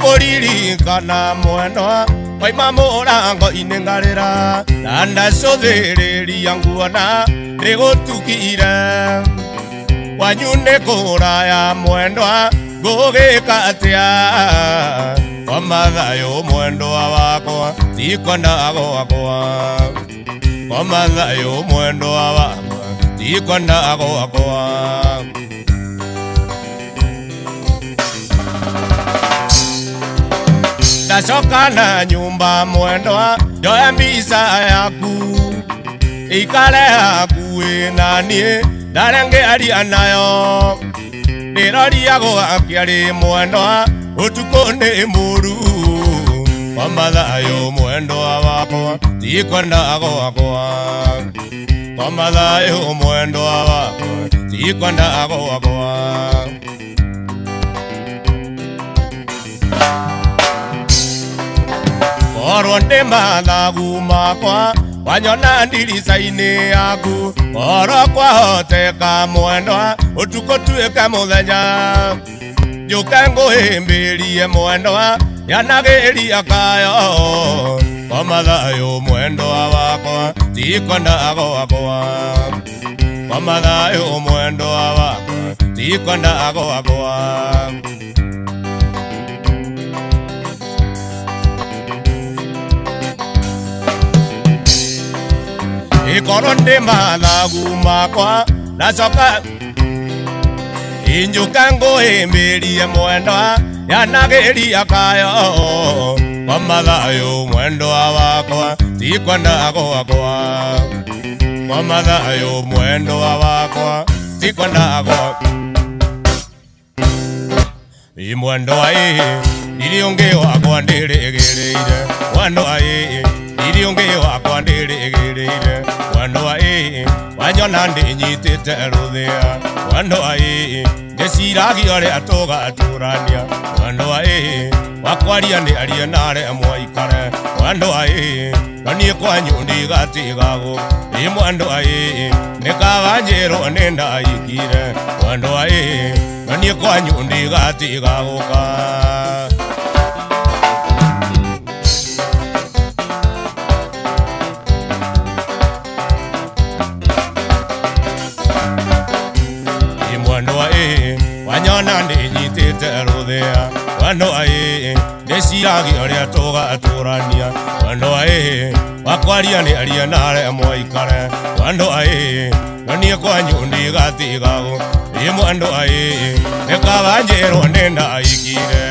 Nigoriri kana mwendwa Waima morango inengarera Nanda sodheri yanguana Nigotukira Wanyune kora ya mwendwa Goge katia Wamathayo mwendwa wakwa Tikwanda wakwa Wamathayo mwendwa wakwa Tikwanda wakwa Ndacoka na nyumba mwendwa Njoya mbisa yaku Ikale hakuĩ naniĩ Ndarenge aria nayo Ndĩroria gwakiarĩ mwendwa Ũtukũ nĩ mũru Wamathayo mwendwa wakwa Tikwenda gwakwa Wamathayo mwendwa wakwa Tikwenda gwakwa Korwo ndĩ mathagu makwa Wanyona ndirica-inĩ yaku Oro kwahoteka mwendwa Ũtukũ tuĩke mũthenya Njũke ngũhĩmbĩrie mwendwa Yanagĩria kayo Wamathayo mwendwa wakwa Tikwenda gwakwa Wamathayo mwendwa wakwa Tikwenda gwakwa Ikorwo ndĩ mathagu makwa Ndacoka Njũke ngũhĩmbĩrie mwendwa Yanagĩria kayo Wamathayo mwendwa wakwa Tikwenda gwakwa Wamathayo mwendwa wakwa Tikwenda gwakwa Mwendwa Ndiri ũngĩ wakwa ndĩrĩgĩrĩire Mwendwa Ndiri ũngĩ wakwa ndĩrĩgĩrĩire Mwendwa Wanyona ndĩnyitĩte rũthĩa Mwendwa Ndĩciragia ũrĩa tũgatũrania Mwendwa Wakwaria nĩ arie nare mwaikare Mwendwa Na niĩ kwanyu ndigatigagwo Mwendwa Nĩ kaba njĩrwo nĩ ndaikire Mwendwa Na niĩ kwanyu ndigatigagũka Mwendwa Wanyona ndĩnyitĩte rũthĩa Mwendwa Ndĩciragia ũrĩa tũgatũrania Mwendwa Wakwaria nĩ arie nare mwaikare Mwendwa Na niĩ kwanyu ndigatigagwo Mwendwa Nĩ kaba njĩrwo nĩ ndaikire